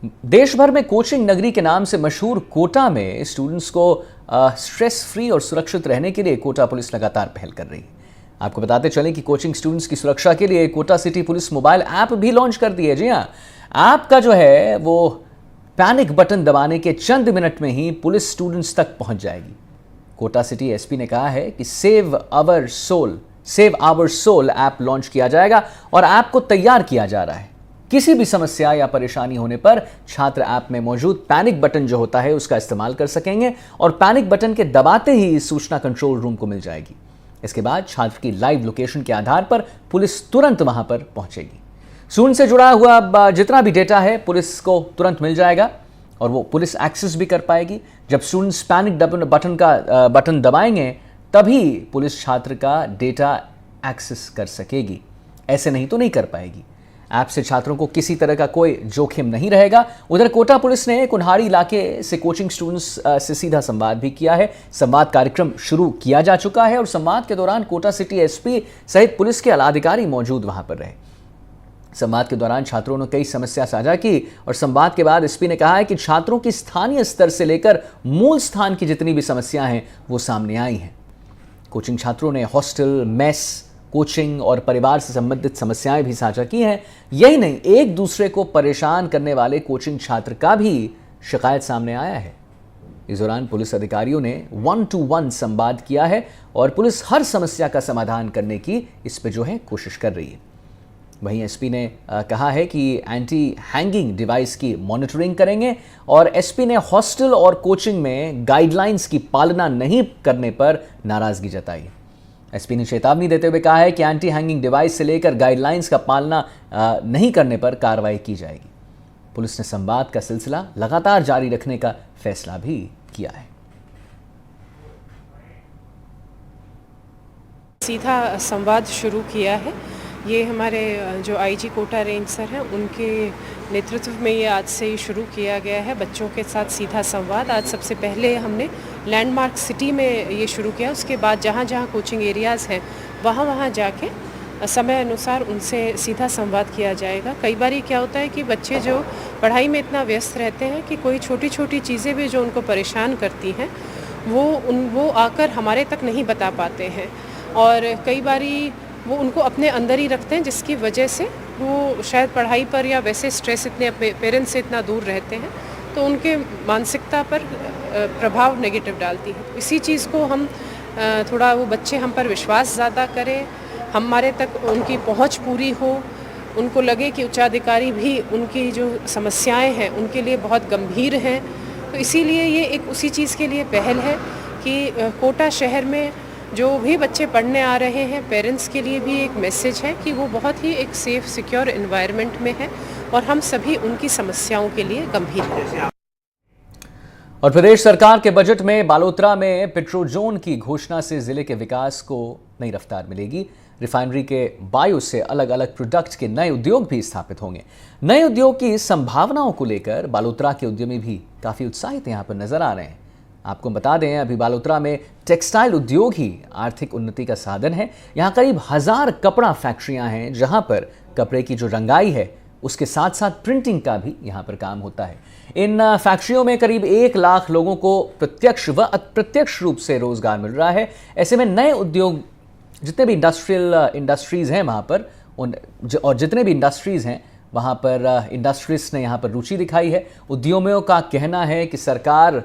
देश भर में कोचिंग नगरी के नाम से मशहूर कोटा में स्टूडेंट्स को स्ट्रेस फ्री और सुरक्षित रहने के लिए कोटा पुलिस लगातार पहल कर रही है। आपको बताते चलें कि कोचिंग स्टूडेंट्स की सुरक्षा के लिए Kota city police mobile app भी लॉन्च कर दी है। जी हाँ, ऐप का जो है वो पैनिक बटन दबाने के चंद मिनट में ही पुलिस स्टूडेंट्स तक पहुंच जाएगी। कोटा सिटी एसपी ने कहा है कि save our soul app launch किया जाएगा और ऐप को तैयार किया जा रहा है। किसी भी समस्या या परेशानी होने पर छात्र ऐप में मौजूद पैनिक बटन जो होता है उसका इस्तेमाल कर सकेंगे और पैनिक बटन के दबाते ही सूचना कंट्रोल रूम को मिल जाएगी। इसके बाद छात्र की लाइव लोकेशन के आधार पर पुलिस तुरंत वहां पर पहुंचेगी। स्टूडेंट से जुड़ा हुआ जितना भी डेटा है पुलिस को तुरंत मिल जाएगा और वो पुलिस एक्सेस भी कर पाएगी। जब स्टूडेंट्स पैनिक बटन दबाएंगे तभी पुलिस छात्र का डेटा एक्सेस कर सकेगी, ऐसे नहीं तो नहीं कर पाएगी। ऐप से छात्रों को किसी तरह का कोई जोखिम नहीं रहेगा। उधर कोटा पुलिस ने कुन्हाड़ी इलाके से कोचिंग स्टूडेंट्स से सीधा संवाद भी किया है। संवाद कार्यक्रम शुरू किया जा चुका है और संवाद के दौरान कोटा सिटी एसपी सहित पुलिस के आलाधिकारी मौजूद वहां पर रहे। संवाद के दौरान छात्रों ने कई समस्या साझा की और संवाद के बाद एसपी ने कहा है कि छात्रों की स्थानीय स्तर से लेकर मूल स्थान की जितनी भी समस्याएं हैं वो सामने आई हैं। कोचिंग छात्रों ने हॉस्टल, मेस, कोचिंग और परिवार से संबंधित समस्याएं भी साझा की हैं। यही नहीं, एक दूसरे को परेशान करने वाले कोचिंग छात्र का भी शिकायत सामने आया है। इस दौरान पुलिस अधिकारियों ने 1-to-1 संवाद किया है और पुलिस हर समस्या का समाधान करने की इस पे जो है कोशिश कर रही है। वहीं एसपी ने कहा है कि एंटी हैंगिंग डिवाइस की मॉनिटरिंग करेंगे और एसपी ने हॉस्टल और कोचिंग में गाइडलाइंस की पालना नहीं करने पर नाराजगी जताई। एसपी ने चेतावनी देते हुए कहा है कि एंटी हैंगिंग डिवाइस से लेकर गाइडलाइंस का पालना नहीं करने पर कार्रवाई की जाएगी। पुलिस ने संवाद का सिलसिला लगातार जारी रखने का फैसला भी किया है। सीधा संवाद शुरू किया है। ये हमारे जो आईजी कोटा रेंज सर हैं उनके नेतृत्व में ये आज से ही शुरू किया गया है। बच्चों के साथ सीधा संवाद आज सबसे पहले हमने लैंडमार्क सिटी में ये शुरू किया। उसके बाद जहाँ जहाँ कोचिंग एरियाज़ हैं वहाँ जाके समय अनुसार उनसे सीधा संवाद किया जाएगा। कई बार क्या होता है कि बच्चे जो पढ़ाई में इतना व्यस्त रहते हैं कि कोई छोटी छोटी चीज़ें भी जो उनको परेशान करती हैं वो आकर हमारे तक नहीं बता पाते हैं और कई बारी वो उनको अपने अंदर ही रखते हैं, जिसकी वजह से वो शायद पढ़ाई पर या वैसे स्ट्रेस इतने अपने पेरेंट्स से इतना दूर रहते हैं तो उनके मानसिकता पर प्रभाव नेगेटिव डालती है। इसी चीज़ को हम थोड़ा वो बच्चे हम पर विश्वास ज़्यादा करें, हमारे तक उनकी पहुंच पूरी हो, उनको लगे कि उच्चाधिकारी भी उनकी जो समस्याएं हैं उनके लिए बहुत गंभीर हैं। तो इसीलिए ये एक उसी चीज़ के लिए पहल है कि कोटा शहर में जो भी बच्चे पढ़ने आ रहे हैं पेरेंट्स के लिए भी एक मैसेज है कि वो बहुत ही एक सेफ सिक्योर एनवायरनमेंट में है और हम सभी उनकी समस्याओं के लिए गंभीर हैं। और प्रदेश सरकार के बजट में बालोतरा में पेट्रोजोन की घोषणा से जिले के विकास को नई रफ्तार मिलेगी। रिफाइनरी के बायो से अलग अलग प्रोडक्ट के नए उद्योग भी स्थापित होंगे। नए उद्योग की संभावनाओं को लेकर बालोतरा के उद्यमी भी काफी उत्साहित यहाँ पर नजर आ रहे हैं। आपको बता दें, अभी बालोतरा में टेक्सटाइल उद्योग ही आर्थिक उन्नति का साधन है। यहाँ करीब 1000 कपड़ा फैक्ट्रियां हैं जहां पर कपड़े की जो रंगाई है उसके साथ साथ प्रिंटिंग का भी यहाँ पर काम होता है। इन फैक्ट्रियों में करीब 1 लाख लोगों को प्रत्यक्ष व अप्रत्यक्ष रूप से रोजगार मिल रहा है। ऐसे में नए उद्योग, जितने भी इंडस्ट्रीज हैं वहाँ पर और जितने भी इंडस्ट्रीज हैं वहाँ पर इंडस्ट्रिस्ट ने यहाँ पर रुचि दिखाई है। उद्यमियों का कहना है कि सरकार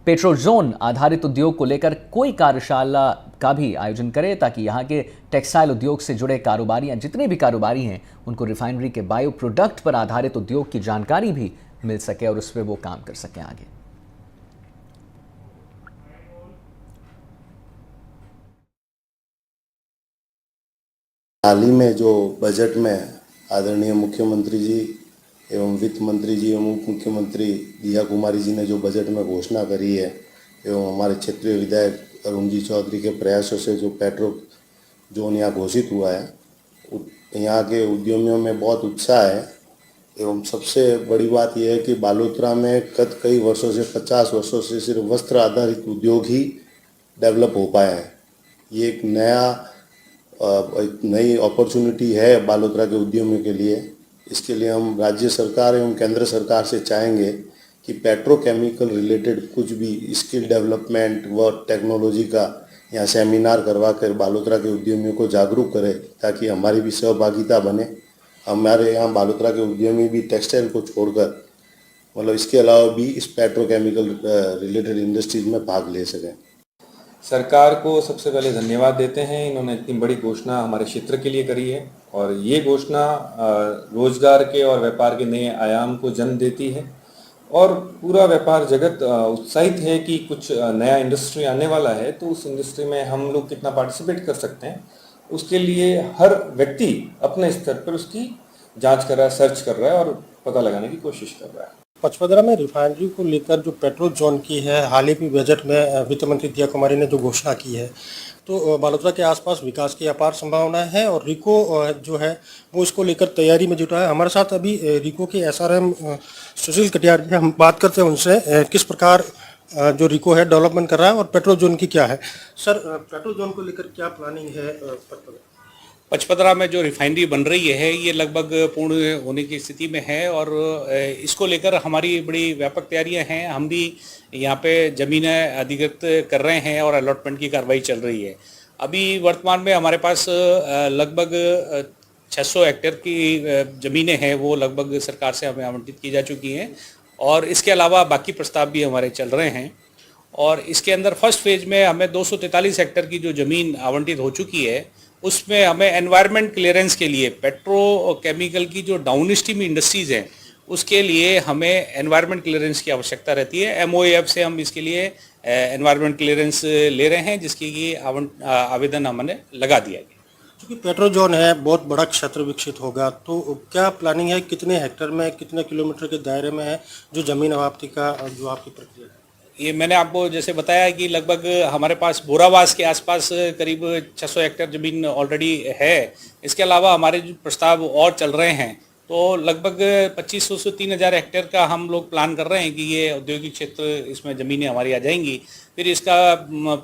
पेट्रोजोन आधारित उद्योग को लेकर कोई कार्यशाला का भी आयोजन करे ताकि यहाँ के टेक्सटाइल उद्योग से जुड़े कारोबारी जितने भी कारोबारी हैं उनको रिफाइनरी के बायो प्रोडक्ट पर आधारित उद्योग की जानकारी भी मिल सके और उस पर वो काम कर सकें आगे। हाल ही में जो बजट में आदरणीय मुख्यमंत्री जी एवं वित्त मंत्री जी एवं उप मुख्यमंत्री दिया कुमारी जी ने जो बजट में घोषणा करी है एवं हमारे क्षेत्रीय विधायक अरुण जी चौधरी के प्रयासों से जो पेट्रो जोन यहाँ घोषित हुआ है, यहाँ के उद्यमियों में बहुत उत्साह है। एवं सबसे बड़ी बात यह है कि बालोतरा में गत कई वर्षों से 50 वर्षों से सिर्फ वस्त्र आधारित उद्योग ही डेवलप हो पाया है। ये एक नई अपॉर्चुनिटी है बालोतरा के उद्यमियों के लिए इसके लिए हम राज्य सरकार एवं केंद्र सरकार से चाहेंगे कि पेट्रोकेमिकल रिलेटेड कुछ भी स्किल डेवलपमेंट व टेक्नोलॉजी का यहाँ सेमिनार करवा कर बालोतरा के उद्यमियों को जागरूक करें, ताकि हमारी भी सहभागिता बने। हमारे यहाँ बालोतरा के उद्यमी भी टेक्सटाइल को छोड़कर मतलब इसके अलावा भी इस पेट्रोकेमिकल रिलेटेड इंडस्ट्रीज में भाग ले सकें। सरकार को सबसे पहले धन्यवाद देते हैं, इन्होंने इतनी बड़ी घोषणा हमारे क्षेत्र के लिए करी है और ये घोषणा रोजगार के और व्यापार के नए आयाम को जन्म देती है और पूरा व्यापार जगत उत्साहित है कि कुछ नया इंडस्ट्री आने वाला है, तो उस इंडस्ट्री में हम लोग कितना पार्टिसिपेट कर सकते हैं, उसके लिए हर व्यक्ति अपने स्तर पर उसकी जांच कर रहा है, सर्च कर रहा है और पता लगाने की कोशिश कर रहा है। पचपदरा में रिफाइनरी को लेकर जो पेट्रोल जोन की है, हाल ही में बजट में वित्त मंत्री दिया कुमारी ने जो घोषणा की है, तो बालोतरा के आसपास विकास की अपार संभावना है और रिको जो है वो इसको लेकर तैयारी में जुटा है। हमारे साथ अभी रिको के SRM सुशील कटियार जी, हम बात करते हैं उनसे किस प्रकार जो रिको है डेवलपमेंट कर रहा है और पेट्रोल जोन की क्या है। सर, पेट्रोल जोन को लेकर क्या प्लानिंग है पचपदरा में जो रिफाइनरी बन रही है ये लगभग पूर्ण होने की स्थिति में है और इसको लेकर हमारी बड़ी व्यापक तैयारियां हैं। हम भी यहाँ पे ज़मीनें अधिकृत कर रहे हैं और अलॉटमेंट की कार्रवाई चल रही है। अभी वर्तमान में हमारे पास लगभग 600 हेक्टेयर की ज़मीनें हैं, वो लगभग सरकार से हमें आवंटित की जा चुकी हैं और इसके अलावा बाकी प्रस्ताव भी हमारे चल रहे हैं। और इसके अंदर फर्स्ट फेज में हमें 243 हेक्टेयर की जो ज़मीन आवंटित हो चुकी है, उसमें हमें एनवायरनमेंट क्लियरेंस के लिए पेट्रोकेमिकल की जो डाउन स्ट्रीम इंडस्ट्रीज़ हैं उसके लिए हमें एनवायरनमेंट क्लियरेंस की आवश्यकता रहती है। MOEF से हम इसके लिए एनवायरनमेंट क्लियरेंस ले रहे हैं, जिसकी कि आवेदन हमने लगा दिया गया। क्योंकि पेट्रोल जोन है, बहुत बड़ा क्षेत्र विकसित होगा, तो क्या प्लानिंग है, कितने हेक्टेयर में, कितने किलोमीटर के दायरे में है जो ज़मीन अवाप्ति का जो आपकी प्रक्रिया है? ये मैंने आपको जैसे बताया कि लगभग हमारे पास बोरावास के आसपास करीब 600 हेक्टेयर ज़मीन ऑलरेडी है। इसके अलावा हमारे जो प्रस्ताव और चल रहे हैं, तो लगभग 2500 से 3000 हेक्टेयर का हम लोग प्लान कर रहे हैं कि ये औद्योगिक क्षेत्र इसमें ज़मीनें हमारी आ जाएंगी। फिर इसका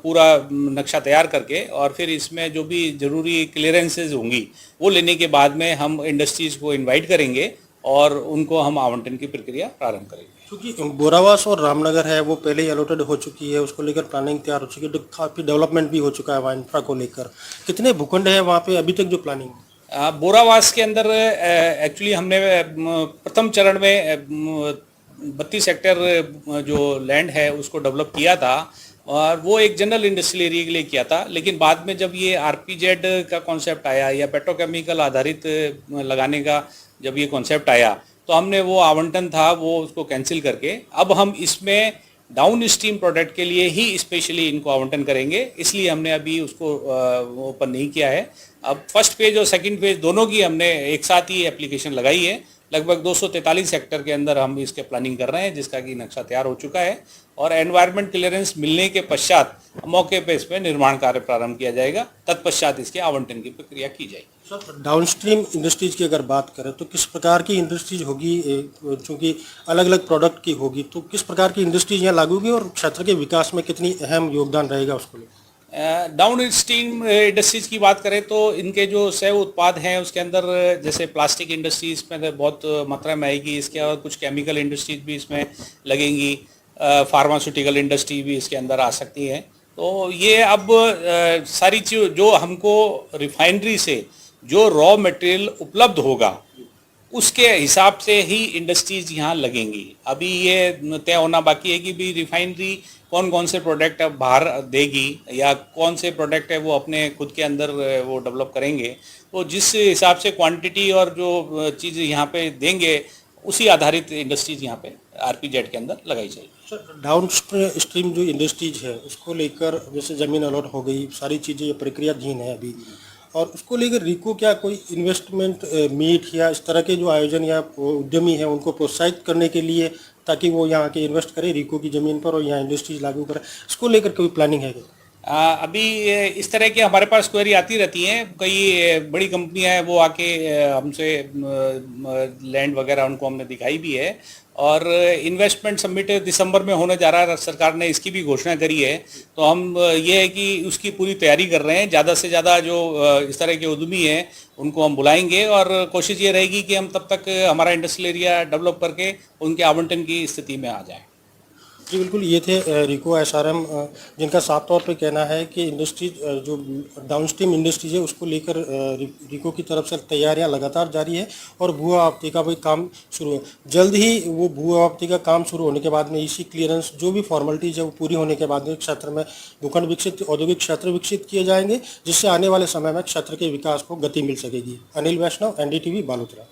पूरा नक्शा तैयार करके और फिर इसमें जो भी ज़रूरी क्लियरेंसेज होंगी वो लेने के बाद में हम इंडस्ट्रीज़ को इन्वाइट करेंगे और उनको हम आवंटन की प्रक्रिया प्रारंभ करेंगे। क्योंकि बोरावास और रामनगर है वो पहले ही अलॉटेड हो चुकी है, उसको लेकर प्लानिंग तैयार हो चुकी है, काफ़ी डेवलपमेंट भी हो चुका है वहाँ इंफ्रा को लेकर। कितने भूखंड है वहाँ पे अभी तक जो प्लानिंग? बोरावास के अंदर एक्चुअली हमने प्रथम चरण में 32 हेक्टेयर जो लैंड है उसको डेवलप किया था और वो एक जनरल इंडस्ट्रियल एरिया के लिए किया था। लेकिन बाद में जब ये RPZ का कॉन्सेप्ट आया या पेट्रोकेमिकल आधारित लगाने का जब ये कॉन्सेप्ट आया, तो हमने वो आवंटन था वो उसको कैंसिल करके अब हम इसमें डाउन स्ट्रीम प्रोडक्ट के लिए ही स्पेशली इनको आवंटन करेंगे, इसलिए हमने अभी उसको ओपन नहीं किया है। अब फर्स्ट फेज और सेकंड फेज दोनों की हमने एक साथ ही एप्लीकेशन लगाई है। लगभग 243 हेक्टेयर के अंदर हम इसके प्लानिंग कर रहे हैं, जिसका कि नक्शा तैयार हो चुका है और एनवायरनमेंट क्लियरेंस मिलने के पश्चात मौके पे इसमें निर्माण कार्य प्रारंभ किया जाएगा। तत्पश्चात इसके आवंटन की प्रक्रिया की जाएगी। सर, डाउनस्ट्रीम इंडस्ट्रीज की अगर बात करें तो किस प्रकार की इंडस्ट्रीज होगी, चूँकि अलग अलग प्रोडक्ट की होगी, तो किस प्रकार की इंडस्ट्रीज यहाँ लागू होगी और क्षेत्र के विकास में कितनी अहम योगदान रहेगा उसको लेकर? डाउन स्ट्रीम इंडस्ट्रीज की बात करें तो इनके जो सह उत्पाद हैं उसके अंदर जैसे प्लास्टिक इंडस्ट्री इसमें बहुत मात्रा में आएगी। इसके अलावा कुछ केमिकल इंडस्ट्रीज भी इसमें लगेंगी, फार्मास्यूटिकल इंडस्ट्री भी इसके अंदर आ सकती है। तो ये अब सारी चीज़ जो हमको रिफाइनरी से जो रॉ मटेरियल उपलब्ध होगा उसके हिसाब से ही इंडस्ट्रीज यहाँ लगेंगी। अभी ये तय होना बाकी है कि भी रिफाइनरी कौन कौन से प्रोडक्ट बाहर देगी या कौन से प्रोडक्ट है वो अपने खुद के अंदर वो डेवलप करेंगे। तो जिस हिसाब से क्वांटिटी और जो चीज़ यहाँ पे देंगे उसी आधारित इंडस्ट्रीज यहाँ पे RPZ के अंदर लगाई जाएगी। सर, डाउन स्ट्रीम जो इंडस्ट्रीज है उसको लेकर जैसे ज़मीन अलॉट हो गई, सारी चीज़ें प्रक्रिया धीन है अभी, और उसको लेकर रिको क्या कोई इन्वेस्टमेंट मीट या इस तरह के जो आयोजन या उद्यमी है उनको प्रोत्साहित करने के लिए ताकि वो यहाँ के इन्वेस्ट करें रिको की ज़मीन पर और यहाँ इंडस्ट्रीज लागू करें, इसको लेकर कोई प्लानिंग है क्या? अभी इस तरह की हमारे पास क्वेरी आती रहती हैं। कई बड़ी कंपनियां हैं वो आके हमसे लैंड वगैरह उनको हमने दिखाई भी है, और इन्वेस्टमेंट समिट दिसंबर में होने जा रहा है, सरकार ने इसकी भी घोषणा करी है। तो हम ये है कि उसकी पूरी तैयारी कर रहे हैं। ज़्यादा से ज़्यादा जो इस तरह के उद्यमी हैं उनको हम बुलाएंगे, और कोशिश ये रहेगी कि हम तब तक हमारा इंडस्ट्रियल एरिया डेवलप करके उनके आवंटन की स्थिति में आ जाएं। जी बिल्कुल, ये थे रिको एसआरएम, जिनका साफ तौर पे कहना है कि इंडस्ट्री जो डाउनस्ट्रीम इंडस्ट्रीज है उसको लेकर रिको की तरफ से तैयारियां लगातार जारी है और भू आपत्ति का भी काम शुरू है। जल्द ही वो भू आपत्ति का काम शुरू होने के बाद में ईसी क्लियरेंस जो भी फॉर्मेलिटीज है वो पूरी होने के बाद में क्षेत्र में भूखंड विकसित औद्योगिक क्षेत्र विकसित किए जाएंगे, जिससे आने वाले समय में क्षेत्र के विकास को गति मिल सकेगी। अनिल वैष्णव, एनडीटीवी, बालोतरा।